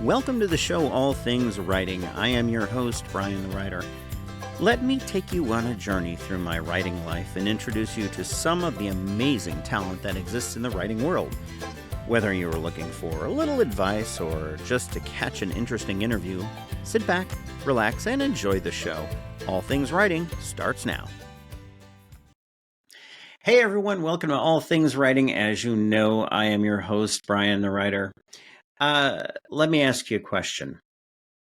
Welcome to the show, All Things Writing. I am your host, Brian the Writer. Let me take you on a journey through my writing life and introduce you to some of the amazing talent that exists in the writing world. Whether you are looking for a little advice or just to catch an interesting interview, sit back, relax, and enjoy the show. All Things Writing starts now. Hey everyone, welcome to All Things Writing. As you know, I am your host, Brian the Writer. Let me ask you a question.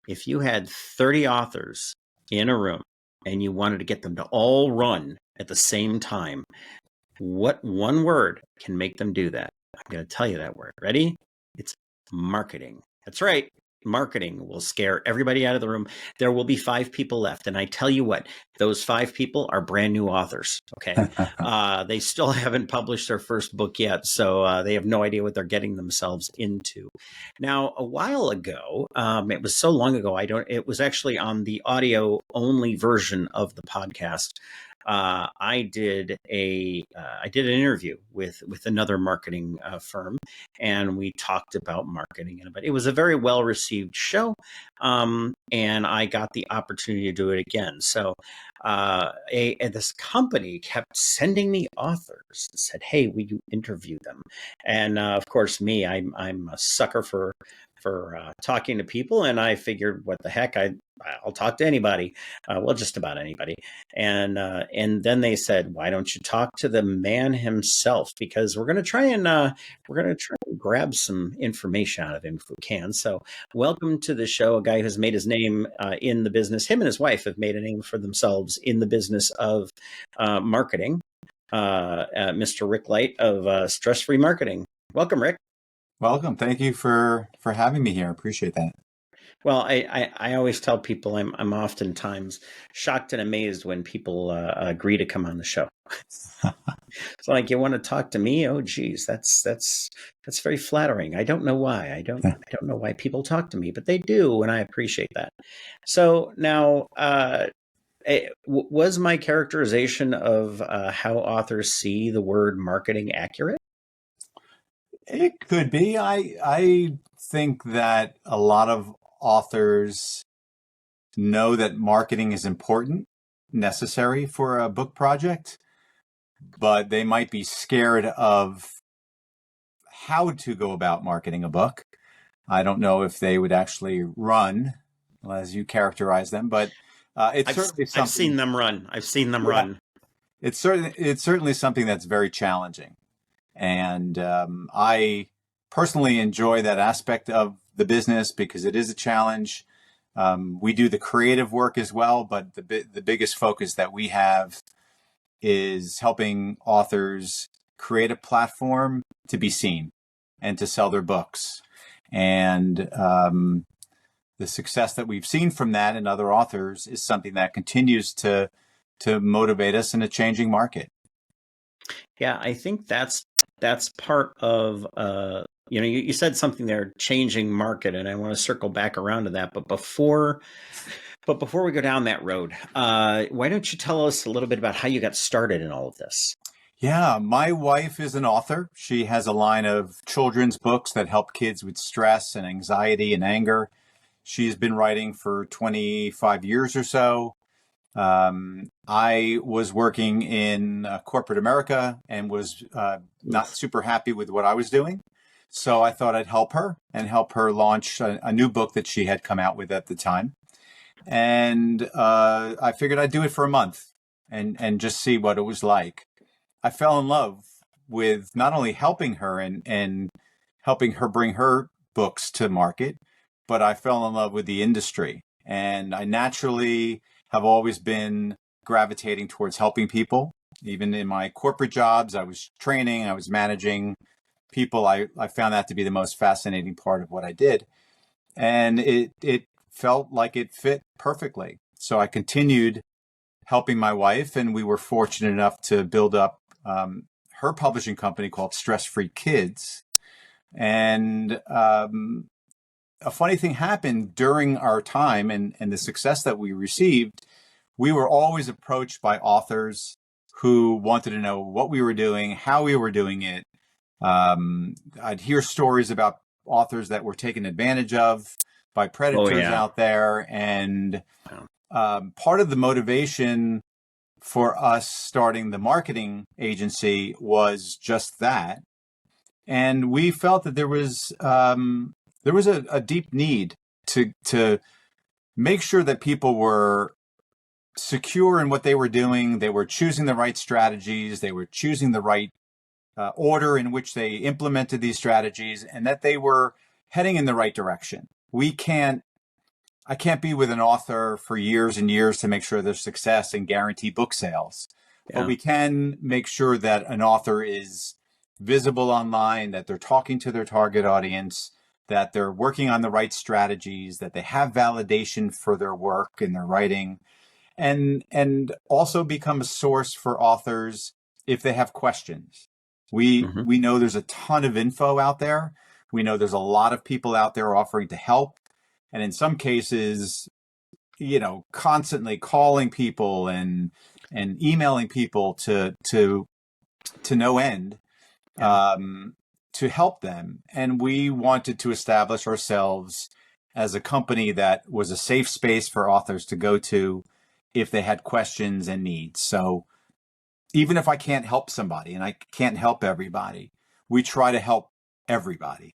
If you had 30 authors in a room and you wanted to get them to all run at the same time, what one word can make them do that? I'm going to tell you that word. Ready? It's marketing. That's right. Marketing will scare everybody out of the room. There will be 5 people left. And I tell you what, those 5 people are brand new authors. Okay. They still haven't published their first book yet. So they have no idea what they're getting themselves into. Now, a while ago, it was so long ago, it was actually on the audio only version of the podcast. I did an interview with another marketing firm, and we talked about marketing. But it was a very well received show, and I got the opportunity to do it again. So this company kept sending me authors and said, "Hey, will you interview them?" And of course, I'm a sucker for talking to people, and I figured, what the heck, I'll talk to anybody, just about anybody. And then they said, "Why don't you talk to the man himself? Because we're going to try and grab some information out of him if we can." So, welcome to the show, a guy who's made his name in the business. Him and his wife have made a name for themselves in the business of marketing. Mr. Rick Lite of Stress Free Marketing. Welcome, Rick. Welcome. Thank you for having me here. I appreciate that. Well, I always tell people I'm oftentimes shocked and amazed when people agree to come on the show. It's like, you want to talk to me? Oh, geez, that's very flattering. I don't know why. I don't know why people talk to me, but they do, and I appreciate that. So now, was my characterization of how authors see the word marketing accurate? It could be. I think that a lot of authors know that marketing is important, necessary for a book project, but they might be scared of how to go about marketing a book. I don't know if they would actually run, as you characterize them, but certainly something. I've seen them run. I've seen them run. It's certainly something that's very challenging. And I personally enjoy that aspect of the business because it is a challenge. We do the creative work as well, but the biggest focus that we have is helping authors create a platform to be seen and to sell their books. And the success that we've seen from that and other authors is something that continues to motivate us in a changing market. Yeah, I think that's part of, you said something there, changing market, and I want to circle back around to that. But before we go down that road, why don't you tell us a little bit about how you got started in all of this? Yeah, my wife is an author. She has a line of children's books that help kids with stress and anxiety and anger. She's been writing for 25 years or so. I was working in corporate America and was not super happy with what I was doing. So I thought I'd help her launch a new book that she had come out with at the time. And I figured I'd do it for a month and just see what it was like. I fell in love with not only helping her and helping her bring her books to market, but I fell in love with the industry. And I naturally have always been gravitating towards helping people. Even in my corporate jobs, I was training, I was managing people. I found that to be the most fascinating part of what I did. And it felt like it fit perfectly. So I continued helping my wife, and we were fortunate enough to build up her publishing company called Stress Free Kids. And a funny thing happened during our time and the success that we received. We were always approached by authors who wanted to know what we were doing, how we were doing it. I'd hear stories about authors that were taken advantage of by predators out there. And part of the motivation for us starting the marketing agency was just that. And we felt that there was a deep need to make sure that people were secure in what they were doing. They were choosing the right strategies. They were choosing the right order in which they implemented these strategies, and that they were heading in the right direction. I can't be with an author for years and years to make sure there's success and guarantee book sales. Yeah. But we can make sure that an author is visible online, that they're talking to their target audience, that they're working on the right strategies, that they have validation for their work and their writing, and also become a source for authors if they have questions. We know there's a ton of info out there. We know there's a lot of people out there offering to help. And in some cases, constantly calling people and emailing people to no end, to help them. And we wanted to establish ourselves as a company that was a safe space for authors to go to if they had questions and needs. So even if I can't help somebody, and I can't help everybody, we try to help everybody.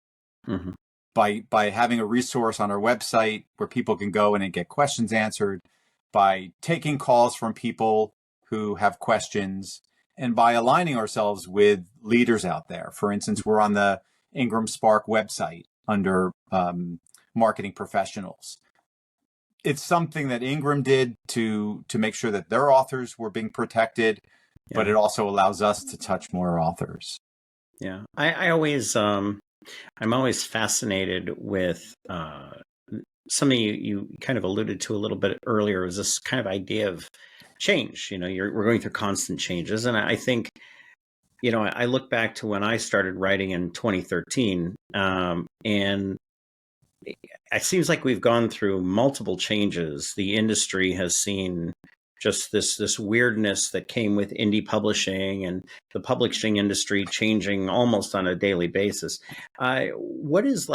By having a resource on our website where people can go in and get questions answered, by taking calls from people who have questions, and by aligning ourselves with leaders out there. For instance, we're on the Ingram Spark website under marketing professionals. It's something that Ingram did to make sure that their authors were being protected, but it also allows us to touch more authors. Yeah, I'm always fascinated with something you kind of alluded to a little bit earlier, was this kind of idea of change. We're going through constant changes. And I think, I look back to when I started writing in 2013, and it seems like we've gone through multiple changes. The industry has seen just this weirdness that came with indie publishing, and the publishing industry changing almost on a daily basis. What is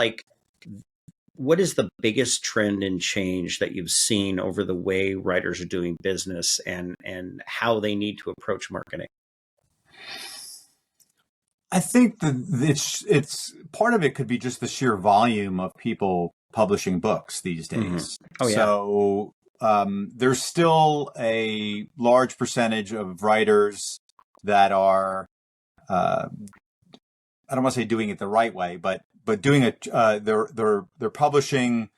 the biggest trend and change that you've seen over the way writers are doing business and how they need to approach marketing? I think that it's part of it could be just the sheer volume of people publishing books these days. So there's still a large percentage of writers that are, I don't want to say doing it the right way, but doing it. They're publishing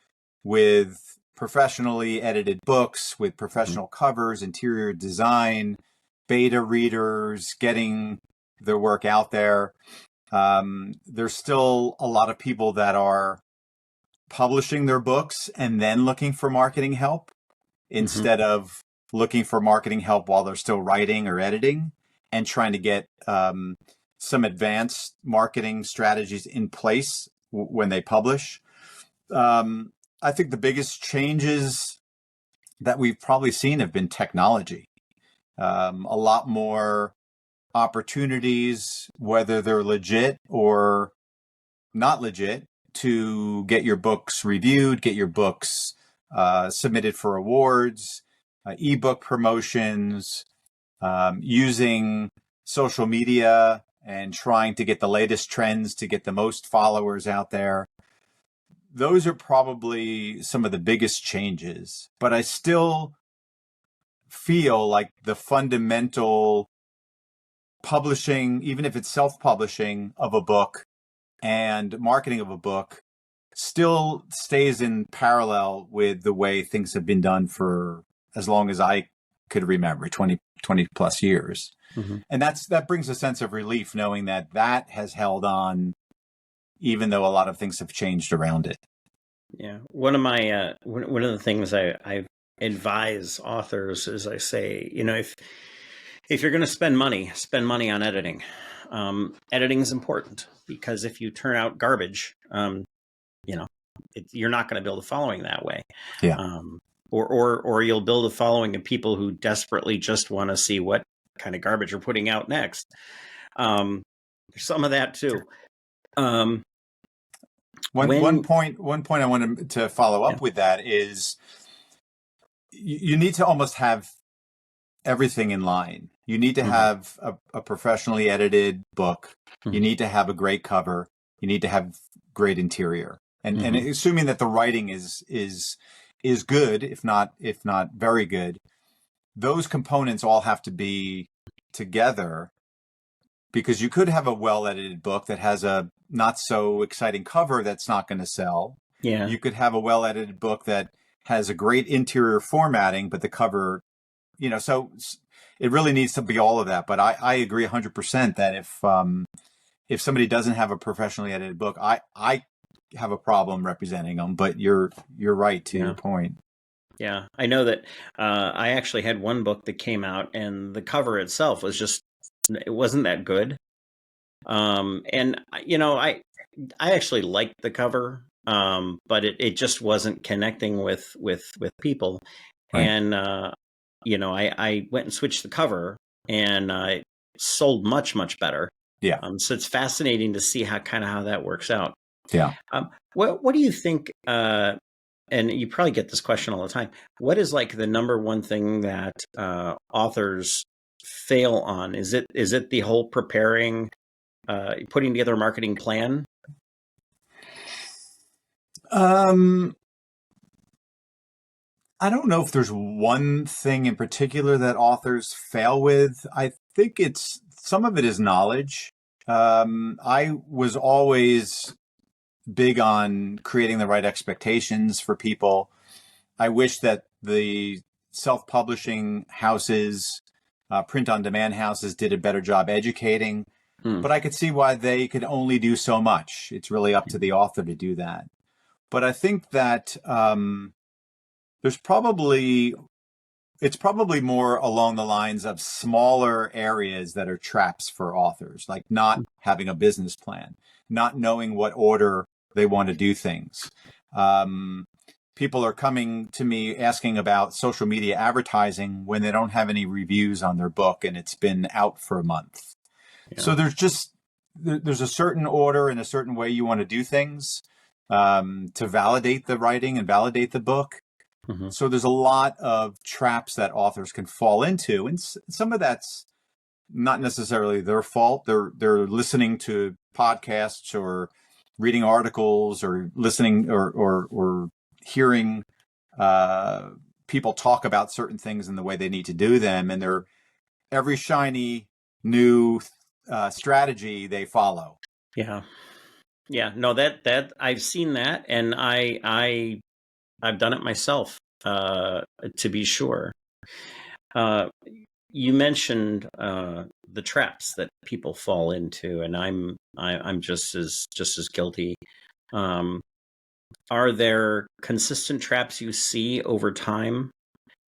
with professionally edited books, with professional covers, interior design, beta readers, getting their work out there. There's still a lot of people that are publishing their books and then looking for marketing help instead of looking for marketing help while they're still writing or editing, and trying to get some advanced marketing strategies in place when they publish. I think the biggest changes that we've probably seen have been technology. A lot more opportunities, whether they're legit or not legit, to get your books reviewed, get your books submitted for awards, ebook promotions, using social media and trying to get the latest trends to get the most followers out there. Those are probably some of the biggest changes, but I still feel like the fundamental publishing, even if it's self-publishing of a book and marketing of a book, still stays in parallel with the way things have been done for as long as I could remember, 20 plus years. And that brings a sense of relief, knowing that has held on, even though a lot of things have changed around it. Yeah. One of the things I advise authors is, I say, if you're going to spend money on editing. Editing is important, because if you turn out garbage, you're not going to build a following that way. Yeah. Or you'll build a following of people who desperately just want to see what kind of garbage you're putting out next. There's some of that too. When One point I wanted to follow yeah. up with that is you need to almost have everything in line. You need to Hmm. have a professionally edited book. You Hmm. need to have a great cover. You need to have great interior. And Hmm. assuming that the writing is good, if not very good, those components all have to be together, because you could have a well edited book that has a not so exciting cover that's not going to sell. Yeah. You could have a well edited book that has a great interior formatting, but the cover, so it really needs to be all of that. But I agree 100% that if somebody doesn't have a professionally edited book, I have a problem representing them. But you're right to your Yeah. point. Yeah. I know that I actually had one book that came out, and the cover itself was just it wasn't that good. And I actually liked the cover, but it just wasn't connecting with people. Right. And I went and switched the cover, and it sold much better. Yeah. So it's fascinating to see how that works out. Yeah. What do you think? And you probably get this question all the time. What is like the number one thing that authors fail on? Is it the whole preparing, putting together a marketing plan? Um, I don't know if there's one thing in particular that authors fail with. I think it's some of it is knowledge. I was always big on creating the right expectations for people. I wish that the self-publishing houses, print-on-demand houses did a better job educating, Hmm. but I could see why they could only do so much. It's really up to the author to do that. But I think that there's probably it's probably more along the lines of smaller areas that are traps for authors, like not having a business plan, not knowing what order they want to do things. Um, People are coming to me asking about social media advertising when they don't have any reviews on their book and it's been out for a month. So Yeah. there's a certain order and a certain way you want to do things, to validate the writing and validate the book. Hmm. So there's a lot of traps that authors can fall into, and some of that's not necessarily their fault. They're listening to podcasts or reading articles or listening or hearing uh, people talk about certain things and the way they need to do them, and they're every shiny new strategy they follow. Yeah. Yeah. No, that I've seen that, and I've done it myself, to be sure. Uh, you mentioned the traps that people fall into, and I'm just as guilty. Um, are there consistent traps you see over time?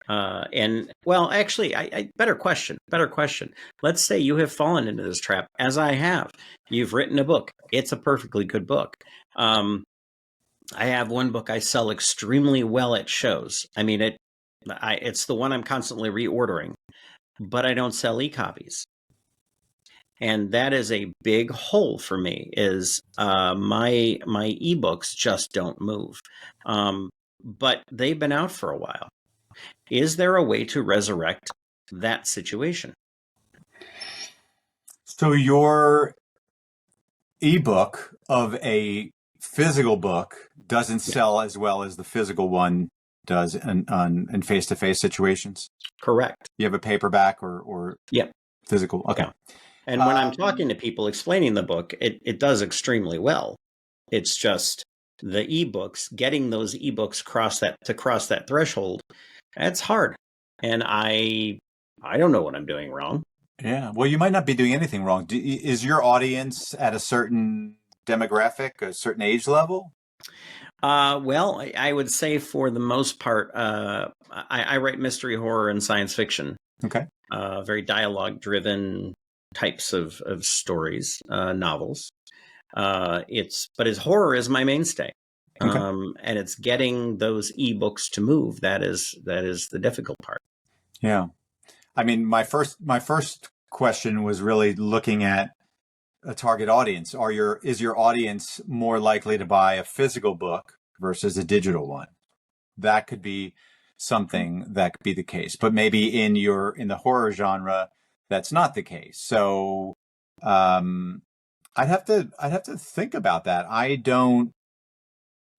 And well, actually, better question. Better question. Let's say you have fallen into this trap, as I have. You've written a book. It's a perfectly good book. I have one book I sell extremely well at shows. I mean, it's the one I'm constantly reordering, but I don't sell e-copies. And that is a big hole for me. Is my ebooks just don't move, but they've been out for a while. Is there a way to resurrect that situation? So your ebook of a physical book doesn't Yeah, sell as well as the physical one does in face-to-face situations. correct. You have a paperback or Yeah, physical. Okay. yeah. And when I'm Um, talking to people explaining the book, it does extremely well. It's just the ebooks, getting those ebooks cross that threshold, that's hard. And I don't know what I'm doing wrong. yeah. Well, you might not be doing anything wrong. Is your audience at a certain demographic, a certain age level? Well, I would say for the most part, I write mystery, horror, and science fiction, Okay. very dialogue driven types of stories, novels. But horror is my mainstay. Okay. And it's getting those ebooks to move. That is the difficult part. Yeah. I mean, my first question was really looking at a target audience? Is your audience more likely to buy a physical book versus a digital one? That could be something that could be the case, but maybe in the horror genre, that's not the case. So, um, I'd have to think about that. I don't,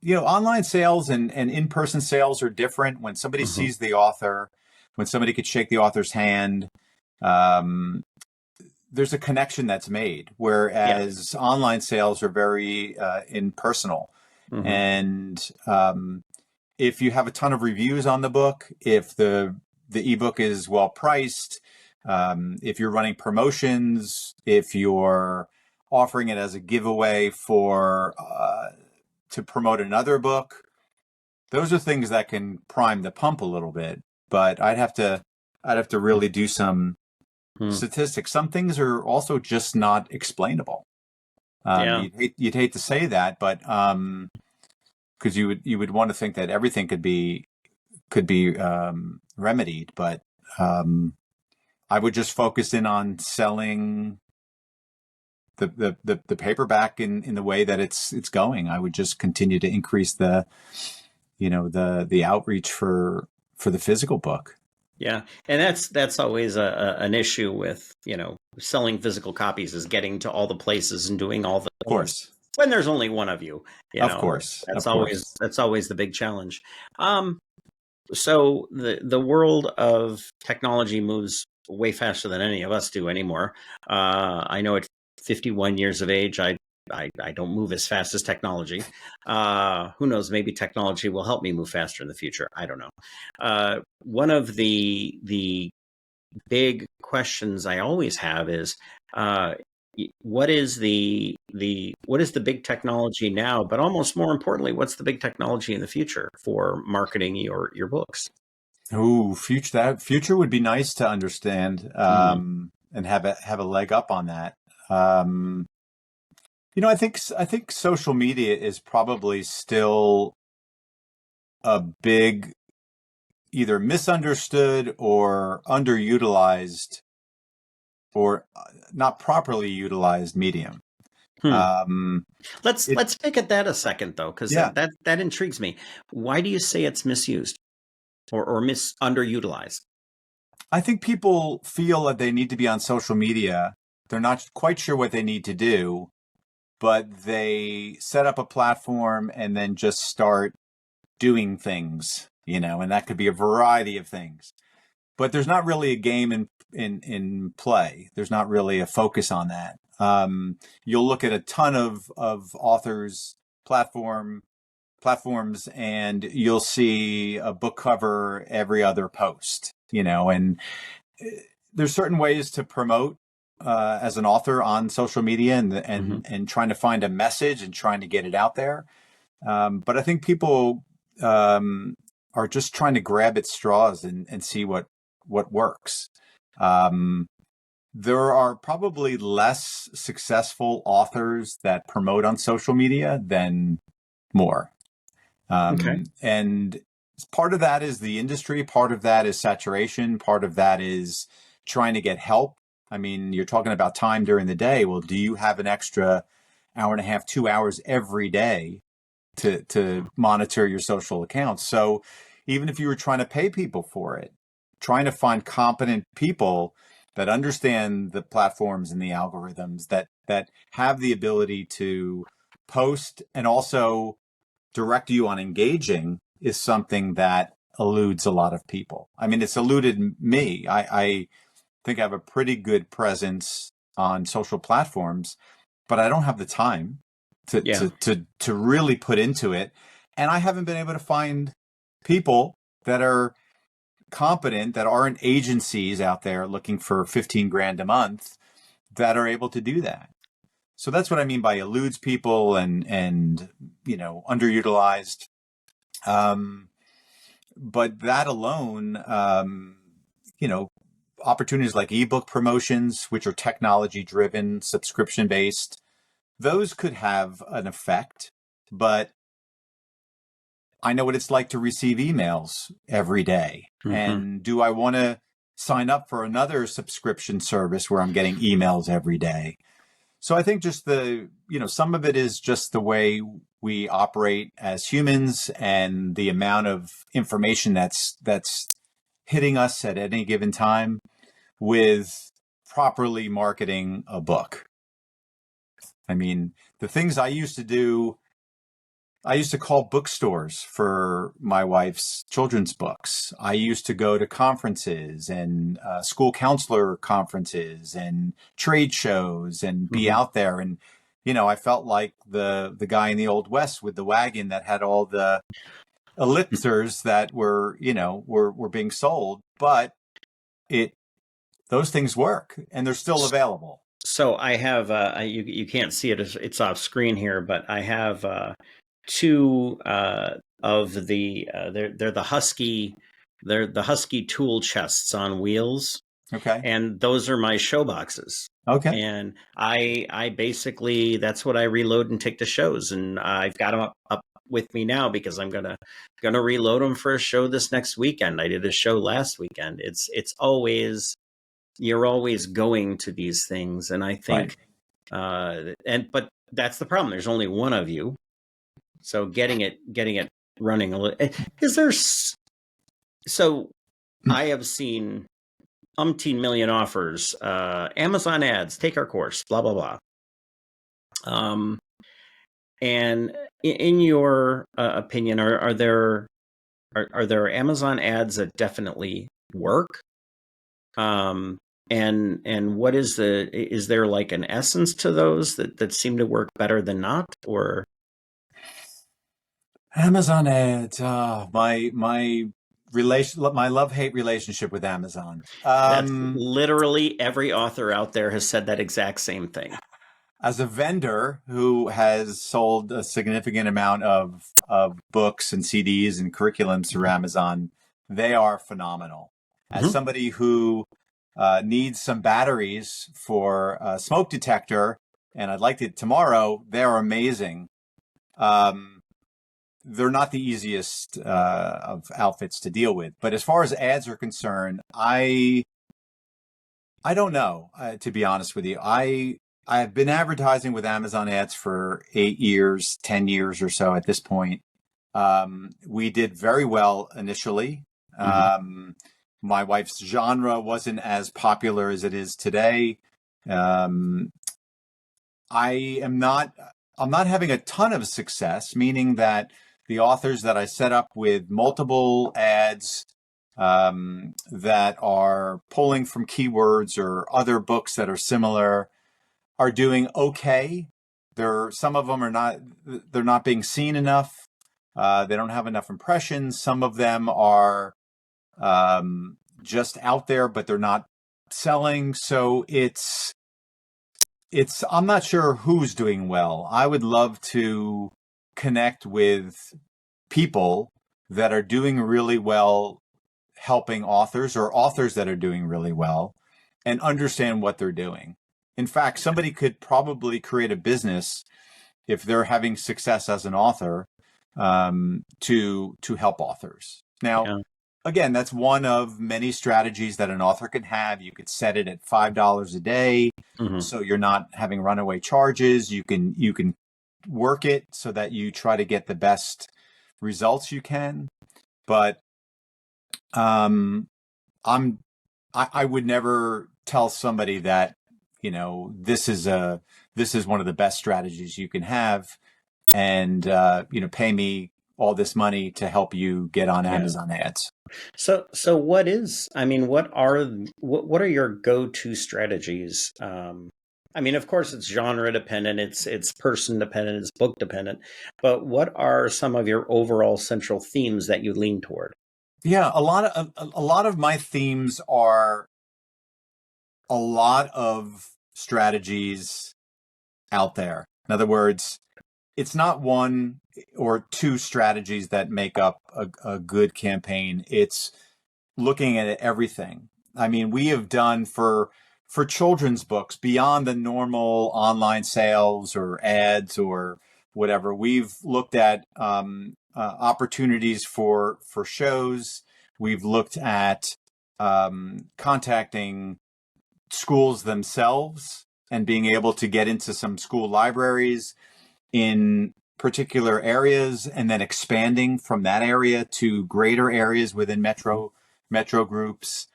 online sales and in-person sales are different. When somebody Hmm. sees the author, when somebody could shake the author's hand, um, there's a connection that's made. Yeah. Whereas online sales are very impersonal. Hmm. And if you have a ton of reviews on the book, if the ebook is well priced, if you're running promotions, if you're offering it as a giveaway for to promote another book, those are things that can prime the pump a little bit. But I'd have to really do some Hmm. statistics. Some things are also just not explainable. Yeah. You'd hate to say that, but because you would want to think that everything could be remedied, but um, I would just focus in on selling the paperback in the way that it's going. I would just continue to increase the outreach for the physical book. Yeah, and that's always an issue with selling physical copies is getting to all the places and doing all the Of things course, when there's only one of you. of course, That's of always course. that's always the big challenge. Um, so the world of technology moves way faster than any of us do anymore. I know at 51 years of age, I don't move as fast as technology. Who knows? Maybe technology will help me move faster in the future. I don't know. One of the big questions I always have is uh, what is the big technology now? But almost more importantly, what's the big technology in the future for marketing your books? Ooh, future would be nice to understand, Mm. and have a leg up on that. Um, I think social media is probably still a big, either misunderstood or underutilized, or not properly utilized medium. Hmm. Um, it, Let's pick at that a second though, because yeah, that intrigues me. Why do you say it's misused or underutilized? I think people feel that they need to be on social media. They're not quite sure what they need to do, but they set up a platform and then just start doing things, and that could be a variety of things. But there's not really a game in play. There's not really a focus on that. You'll look at a ton of authors platforms, and you'll see a book cover every other post. And there's certain ways to promote as an author on social media, and Hmm. and trying to find a message and trying to get it out there. But I think people um, are just trying to grab at straws and see what works. Um, there are probably less successful authors that promote on social media than more. Okay. And part of that is the industry, part of that is saturation, part of that is trying to get help. I mean, you're talking about time during the day. Well, do you have an extra hour and a half, 2 hours every day to monitor your social accounts? So even if you were trying to pay people for it, trying to find competent people that understand the platforms and the algorithms that have the ability to post and also direct you on engaging is something that eludes a lot of people. I mean, it's eluded me. I think I have a pretty good presence on social platforms, but I don't have the time to Yeah. to to to really put into it, and I haven't been able to find people that are competent, that aren't agencies out there looking for 15 grand a month, that are able to do that. So that's what I mean by eludes people and underutilized. Um, but that alone, you know, opportunities like ebook promotions, which are technology driven, subscription based, those could have an effect. But I know what it's like to receive emails every day. Hmm. And do I want to sign up for another subscription service where I'm getting emails every day? So I think just some of it is just the way we operate as humans and the amount of information that's hitting us at any given time with properly marketing a book. I mean, the things I used to do, I used to call bookstores for my wife's children's books. I used to go to conferences and school counselor conferences and trade shows and be Hmm. out there. And, I felt like the guy in the Old West with the wagon that had all the elixirs that were being sold. But it those things work and they're still available. So I have you can't see it, it's off screen here, but I have two of they're the Husky tool chests on wheels, Okay. and those are my show boxes. Okay. And I basically, that's what I reload and take to shows, and I've got them up with me now because I'm gonna reload them for a show this next weekend. I did a show last weekend. It's always, you're always going to these things, and I Right. think but that's the problem. There's only one of you, so getting it running a little. Is there? So I have seen umpteen million offers. Amazon ads, take our course, blah blah blah. And in your opinion, are there Amazon ads that definitely work? And what is there like an essence to those that seem to work better than not, or Amazon ads. My love-hate relationship with Amazon. that's literally every author out there has said that exact same thing. As a vendor who has sold a significant amount of books and CDs and curriculums through Amazon, they are phenomenal. As Mm-hmm. somebody who needs some batteries for a smoke detector, and I'd like it tomorrow, they're amazing. They're not the easiest of outfits to deal with. But as far as ads are concerned, I don't know, to be honest with you. I've been advertising with Amazon ads for 8 years, 10 years or so at this point. We did very well initially. Mm-hmm. My wife's genre wasn't as popular as it is today. Um, I am not, I'm not having a ton of success, meaning that the authors that I set up with multiple ads that are pulling from keywords or other books that are similar are doing okay. Some of them they're not being seen enough. They don't have enough impressions. Some of them are just out there, but they're not selling. So I'm not sure who's doing well. I would love to connect with people that are doing really well helping authors, or authors that are doing really well, and understand what they're doing. In fact, somebody could probably create a business if they're having success as an author, to help authors. Now, Yeah. again, that's one of many strategies that an author can have. You could set it at $5 a day, Mm-hmm. so you're not having runaway charges. You can work it so that you try to get the best results you can. But um, I would never tell somebody that, this is one of the best strategies you can have, and pay me all this money to help you get on Yeah. Amazon ads. So I mean, what are your go-to strategies? I mean, of course, it's genre dependent, it's person dependent, it's book dependent, but what are some of your overall central themes that you lean toward? Yeah, a lot of my themes are a lot of strategies out there. In other words, it's not one or two strategies that make up a good campaign. It's looking at everything. I mean, we have done for children's books beyond the normal online sales or ads or whatever. We've looked at opportunities for shows. We've looked at contacting schools themselves and being able to get into some school libraries in particular areas and then expanding from that area to greater areas within metro groups.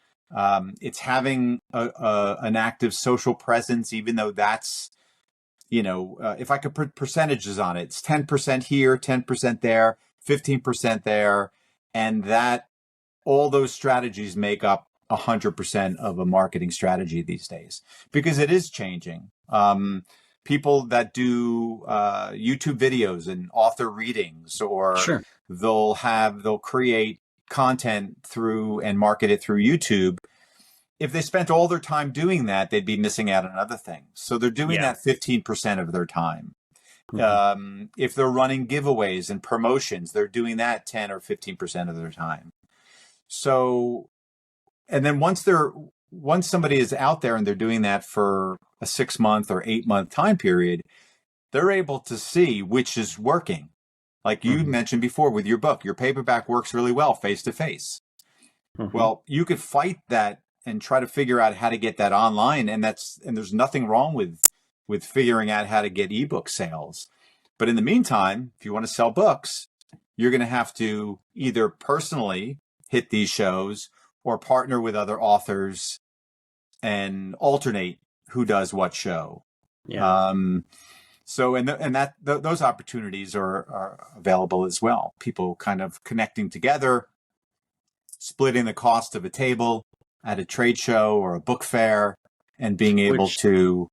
It's having an active social presence, even though that's, if I could put percentages on it, it's 10% here, 10% there, 15% there. And that all those strategies make up 100% of a marketing strategy these days, because it is changing. People that do YouTube videos and author readings, or Sure. they'll create content through and market it through YouTube. If they spent all their time doing that, they'd be missing out on other things. So they're doing Yeah. that 15% of their time. If they're running giveaways and promotions, they're doing that 10 or 15% of their time. So, and then once somebody is out there and they're doing that for a 6-month or 8-month time period, they're able to see which is working. Like you mentioned before with your book, your paperback works really well face to face. Well, you could fight that and try to figure out how to get that online. And there's nothing wrong with figuring out how to get ebook sales. But in the meantime, if you want to sell books, you're going to have to either personally hit these shows or partner with other authors and alternate who does what show. Yeah. So, those opportunities are available as well. People kind of connecting together, splitting the cost of a table at a trade show or a book fair, and being able to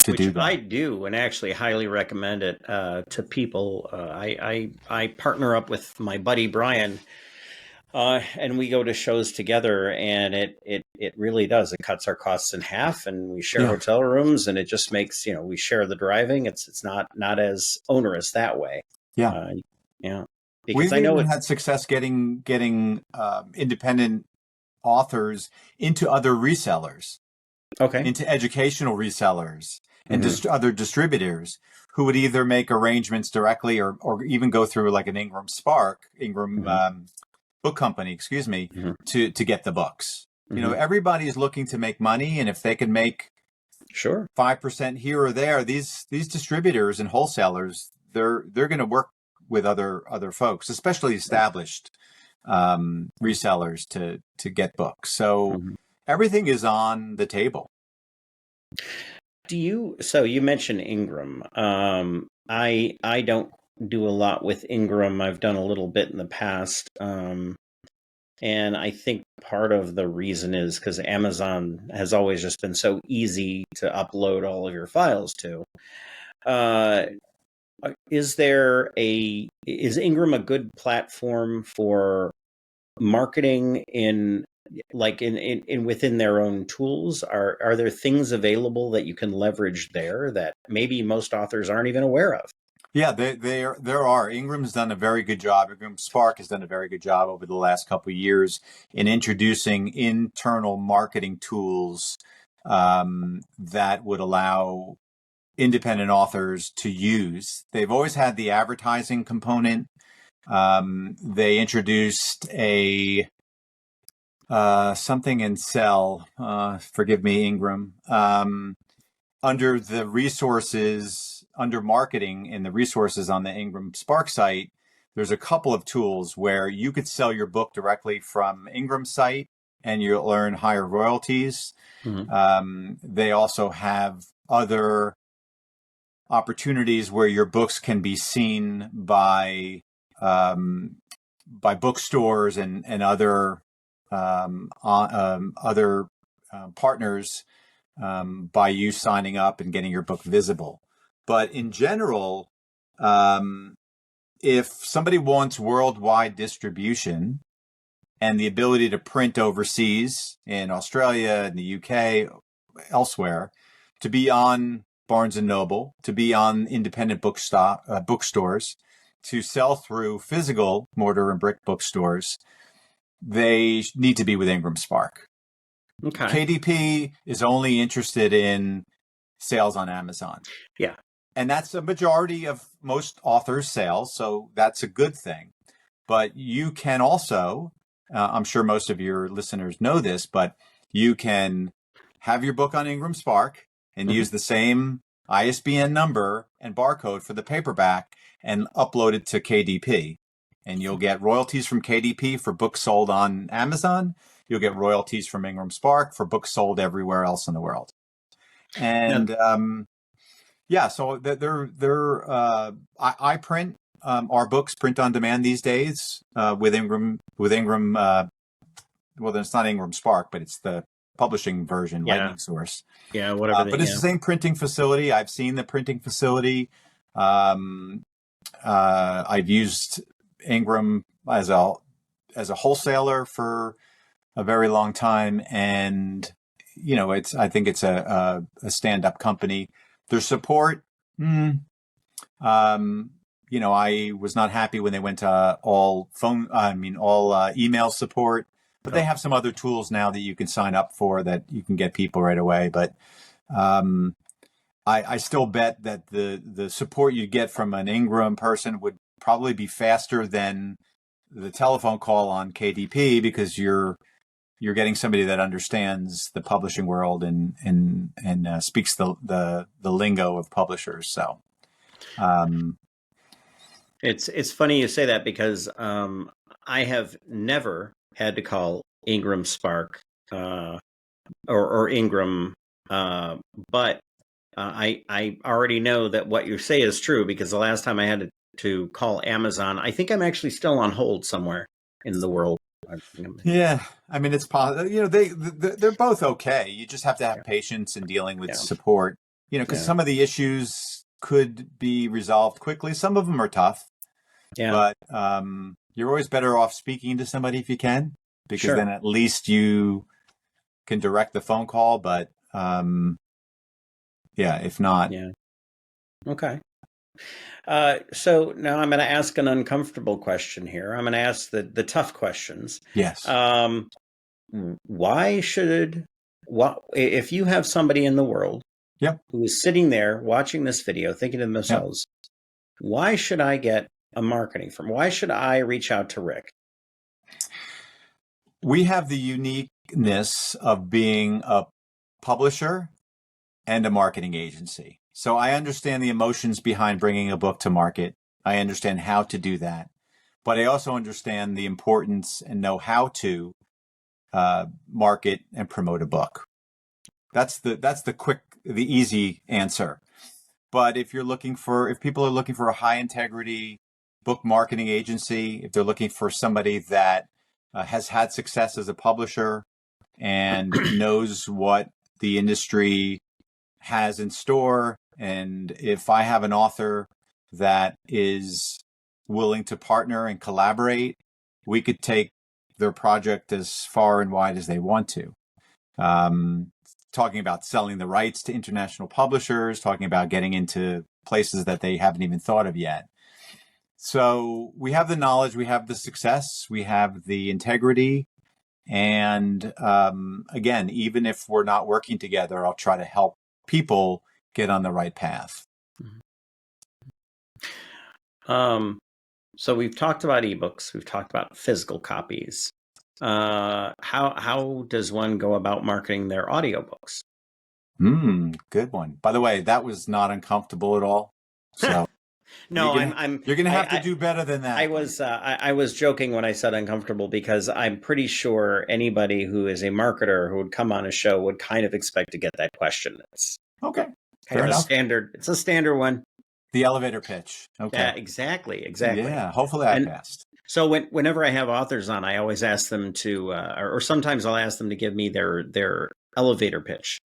do that. I do, and actually highly recommend it to people. I partner up with my buddy Brian, and we go to shows together, and it really does. It cuts our costs in half, and we share hotel rooms, and it just makes, we share the driving. It's not as onerous that way. Yeah. Because We've even had success getting independent authors into other resellers, into educational resellers and other distributors who would either make arrangements directly or even go through like an Ingram book company, to get the books. Everybody is looking to make money, and if they can make 5% here or there, these distributors and wholesalers, they're going to work with other folks, especially established resellers to get books. So everything is on the table. So you mentioned Ingram. I don't do a lot with Ingram. I've done a little bit in the past. And I think part of the reason is because Amazon has always just been so easy to upload all of your files to. Is Ingram a good platform for marketing within their own tools? Are there things available that you can leverage there that maybe most authors aren't even aware of? Yeah, there are. Ingram's done a very good job. Ingram Spark has done a very good job over the last couple of years in introducing internal marketing tools that would allow independent authors to use. They've always had the advertising component. They introduced a something in Sell. Forgive me, Ingram. Under the resources, under marketing in the resources on the Ingram Spark site, there's a couple of tools where you could sell your book directly from Ingram's site and you'll earn higher royalties. They also have other opportunities where your books can be seen by bookstores and other partners by you signing up and getting your book visible. But in general, if somebody wants worldwide distribution and the ability to print overseas in Australia, in the UK, elsewhere, to be on Barnes & Noble, to be on independent bookstores, to sell through physical mortar and brick bookstores, they need to be with Ingram Spark. Okay. KDP is only interested in sales on Amazon. Yeah. And that's a majority of most authors' sales, so that's a good thing. But you can also, I'm sure most of your listeners know this, but you can have your book on Ingram Spark and use the same ISBN number and barcode for the paperback and upload it to KDP. And you'll get royalties from KDP for books sold on Amazon. You'll get royalties from Ingram Spark for books sold everywhere else in the world. And so I print our books, print on demand these days with Ingram. Well, then it's not Ingram Spark, but it's the publishing version, Lightning Source. Yeah, whatever. But it's the same printing facility. I've seen the printing facility. I've used Ingram as a wholesaler for a very long time, and I think it's a stand-up company. Their support, I was not happy when they went to all email support, but they have some other tools now that you can sign up for that you can get people right away. But I still bet that the support you get from an Ingram person would probably be faster than the telephone call on KDP, because you're getting somebody that understands the publishing world and speaks the lingo of publishers. So it's funny you say that, because I have never had to call Ingram Spark or Ingram, but I already know that what you say is true, because the last time I had to call Amazon, I think I'm actually still on hold somewhere in the world. Yeah, I mean, it's possible. They're both okay. You just have to have patience in dealing with support. Because some of the issues could be resolved quickly. Some of them are tough. Yeah. But you're always better off speaking to somebody if you can, because then at least you can direct the phone call. But if not. Yeah. Okay. So now I'm going to ask an uncomfortable question here. I'm going to ask the tough questions. Yes. If you have somebody in the world who is sitting there watching this video thinking to themselves, why should I get a marketing firm? Why should I reach out to Rick? We have the uniqueness of being a publisher and a marketing agency. So I understand the emotions behind bringing a book to market. I understand how to do that. But I also understand the importance and know how to market and promote a book. That's the easy answer. But if people are looking for a high integrity book marketing agency, if they're looking for somebody that has had success as a publisher and knows what the industry has in store, and if I have an author that is willing to partner and collaborate, we could take their project as far and wide as they want to. Talking about selling the rights to international publishers, talking about getting into places that they haven't even thought of yet. So we have the knowledge, we have the success, we have the integrity. And again, even if we're not working together, I'll try to help people get on the right path. So we've talked about ebooks, we've talked about physical copies. How does one go about marketing their audiobooks? Good one. By the way, that was not uncomfortable at all. So no, you're going to have to do better than that. I was joking when I said uncomfortable, because I'm pretty sure anybody who is a marketer who would come on a show would kind of expect to get that question. It's okay. Kind of a standard. It's a standard one. The elevator pitch. Okay. Yeah, exactly. Yeah. Hopefully I passed. So whenever I have authors on, I always ask them to, or sometimes I'll ask them to give me their elevator pitch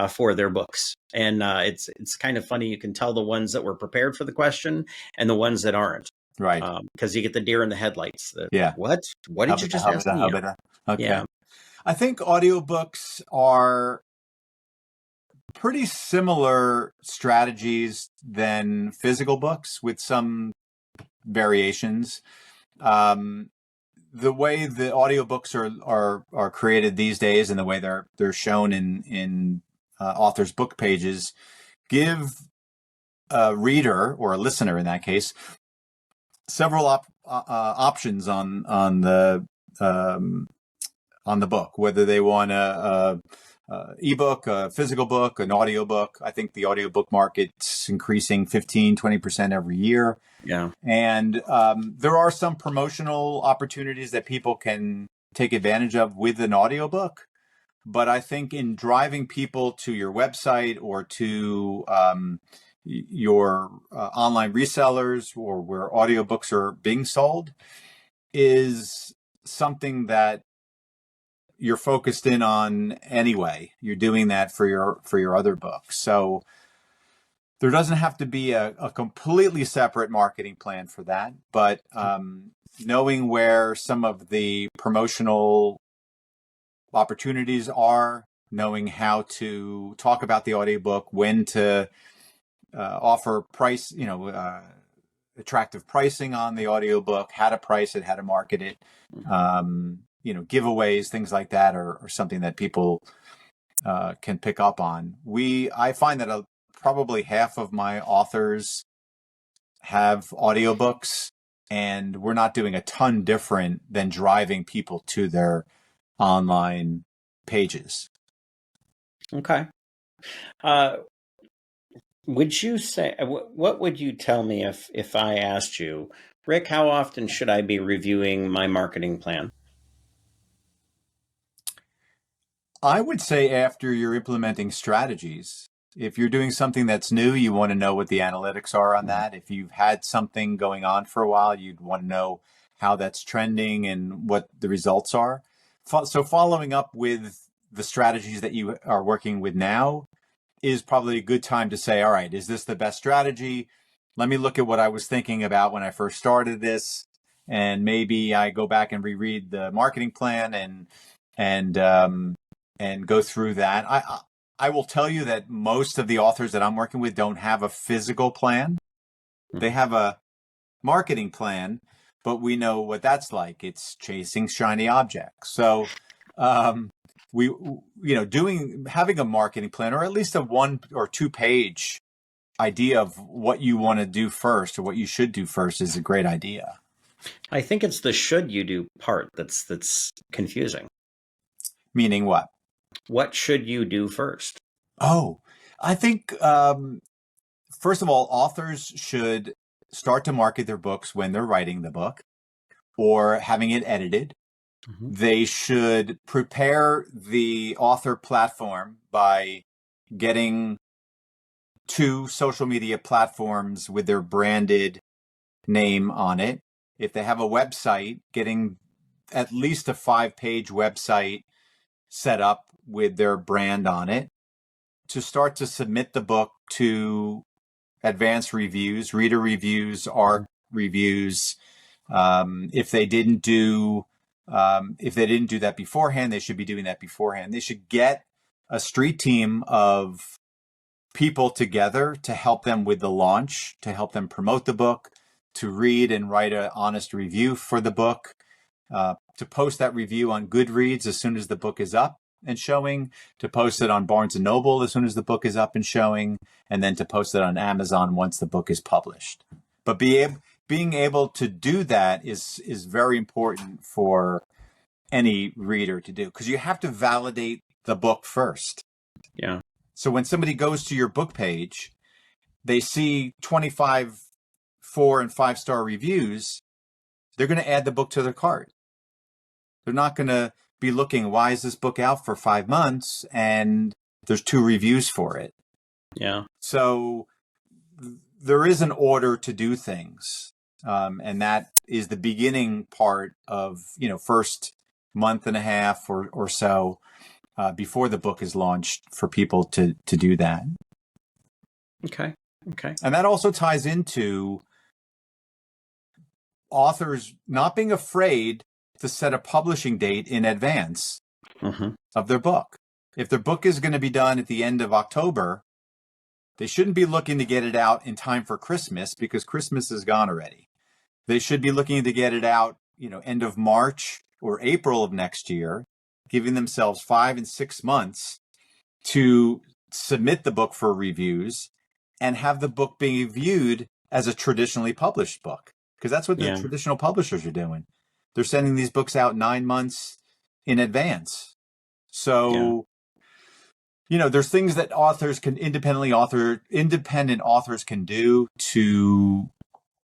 for their books. And it's kind of funny. You can tell the ones that were prepared for the question and the ones that aren't. Right. Because you get the deer in the headlights. What did you just ask me? Okay. Yeah. I think audiobooks are pretty similar strategies than physical books, with some variations. The way the audiobooks are created these days, and the way they're shown in authors' book pages, give a reader, or a listener in that case, several options on the book, whether they want a ebook, a physical book, an audiobook. I think the audiobook market's increasing 15-20% every year. Yeah. And there are some promotional opportunities that people can take advantage of with an audiobook. But I think in driving people to your website or to your online resellers or where audiobooks are being sold is something that you're focused in on anyway. You're doing that for your other books. So there doesn't have to be a completely separate marketing plan for that, but knowing where some of the promotional opportunities are, knowing how to talk about the audiobook, when to offer price, attractive pricing on the audiobook, how to price it, how to market it, giveaways, things like that are something that people can pick up on. I find that probably half of my authors have audiobooks, and we're not doing a ton different than driving people to their online pages. Okay. Would you say, what would you tell me if I asked you, Rick, how often should I be reviewing my marketing plan? I would say after you're implementing strategies. If you're doing something that's new, you want to know what the analytics are on that. If you've had something going on for a while, you'd want to know how that's trending and what the results are. So following up with the strategies that you are working with now is probably a good time to say, all right, is this the best strategy? Let me look at what I was thinking about when I first started this. And maybe I go back and reread the marketing plan and go through that. I will tell you that most of the authors that I'm working with don't have a physical plan. They have a marketing plan, but we know what that's like. It's chasing shiny objects. So, having a marketing plan, or at least a 1 or 2 page idea of what you want to do first or what you should do first is a great idea. I think it's the should you do part that's confusing. Meaning what? What should you do first? Oh, I think, first of all, authors should start to market their books when they're writing the book or having it edited. Mm-hmm. They should prepare the author platform by getting 2 social media platforms with their branded name on it. If they have a website, getting at least a 5-page website set up with their brand on it to start to submit the book to advanced reviews, reader reviews, ARC reviews. If they didn't do that beforehand, they should be doing that beforehand. They should get a street team of people together to help them with the launch, to help them promote the book, to read and write an honest review for the book, to post that review on Goodreads as soon as the book is up and showing, to post it on Barnes & Noble as soon as the book is up and showing, and then to post it on Amazon once the book is published. But being able to do that is very important for any reader to do, because you have to validate the book first. Yeah. So when somebody goes to your book page, they see 25 4- and 5-star reviews, they're going to add the book to their cart. They're not going to be looking, why is this book out for 5 months and there's 2 reviews for it? Yeah. So there is an order to do things. And that is the beginning part of, first month and a half or so before the book is launched for people to do that. Okay. And that also ties into authors not being afraid to set a publishing date in advance of their book. If their book is going to be done at the end of October, they shouldn't be looking to get it out in time for Christmas, because Christmas is gone already. They should be looking to get it out, end of March or April of next year, giving themselves 5 and 6 months to submit the book for reviews and have the book being viewed as a traditionally published book. Because that's what the traditional publishers are doing. They're sending these books out 9 months in advance. So there's things that independent authors can do to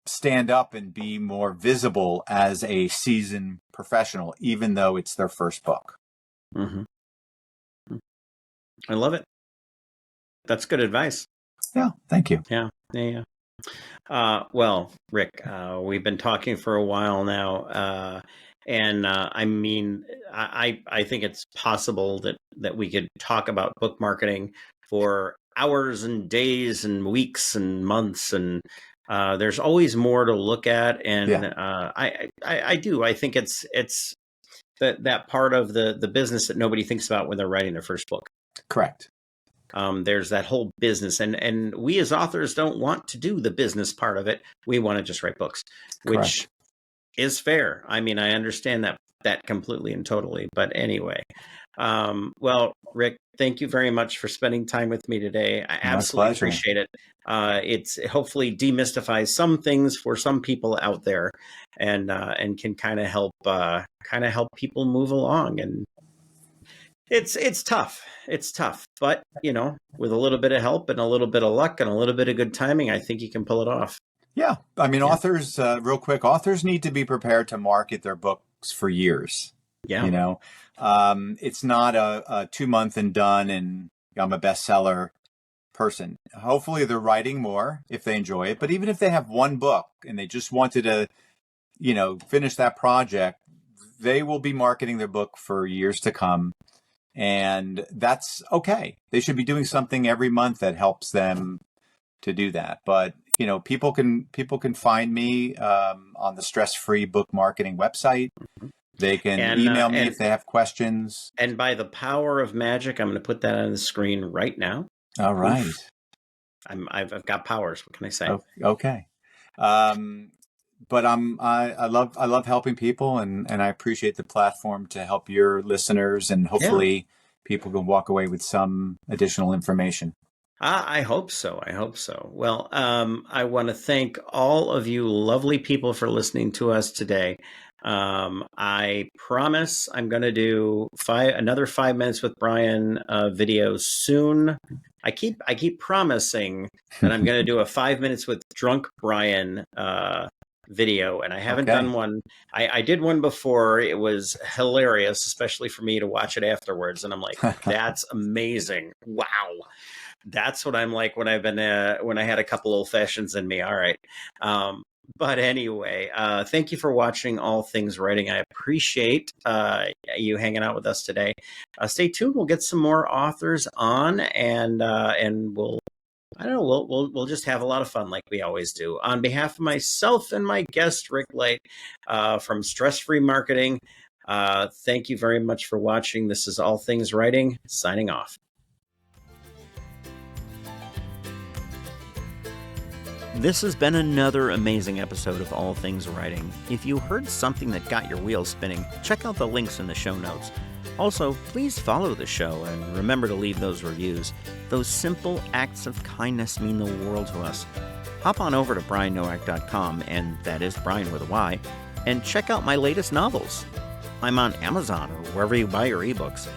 stand up and be more visible as a seasoned professional, even though it's their first book. Mm-hmm. I love it. That's good advice. Yeah, thank you. Yeah. Well, Rick, we've been talking for a while now, and I mean, I think it's possible that we could talk about book marketing for hours and days and weeks and months, and there's always more to look at. And I do. I think it's that part of the business that nobody thinks about when they're writing their first book. Correct. There's that whole business, and we as authors don't want to do the business part of it. We want to just write books, which is fair. I mean, I understand that completely and totally. But anyway, well, Rick, thank you very much for spending time with me today. I absolutely appreciate it. It's hopefully demystifies some things for some people out there, and can kind of help people move along. And it's tough. It's tough, but with a little bit of help and a little bit of luck and a little bit of good timing, I think you can pull it off. Yeah. I mean, authors, real quick, authors need to be prepared to market their books for years. Yeah. It's not a 2-month and done and I'm a bestseller person. Hopefully they're writing more if they enjoy it. But even if they have one book and they just wanted to, finish that project, they will be marketing their book for years to come. And that's okay. They should be doing something every month that helps them to do that. But people can find me on the Stress Free Book Marketing website. They can email me if they have questions. And by the power of magic, I'm going to put that on the screen right now. All right. Oof. I've got powers. What can I say? Okay. But I love helping people, and I appreciate the platform to help your listeners, and hopefully people can walk away with some additional information. I hope so. Well, I want to thank all of you lovely people for listening to us today. I promise I'm going to do another 5 minutes with Brian video soon. I keep promising that I'm going to do a 5 minutes with drunk Brian video, and I haven't done one. I did one before. It was hilarious, especially for me to watch it afterwards. And I'm like, that's amazing. Wow. That's what I'm like when when I had a couple old fashions in me. All right. But anyway, thank you for watching All Things Writing. I appreciate you hanging out with us today. Stay tuned. We'll get some more authors on, and we'll just have a lot of fun like we always do. On behalf of myself and my guest, Rick Lite, from Stress Free Marketing, thank you very much for watching. This is All Things Writing, signing off. This has been another amazing episode of All Things Writing. If you heard something that got your wheels spinning, check out the links in the show notes. Also, please follow the show and remember to leave those reviews. Those simple acts of kindness mean the world to us. Hop on over to briannowak.com, and that is Brian with a Y, and check out my latest novels. I'm on Amazon or wherever you buy your ebooks.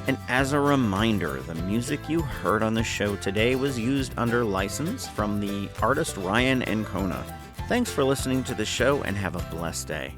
And as a reminder, the music you heard on the show today was used under license from the artist Ryan Ancona. Thanks for listening to the show, and have a blessed day.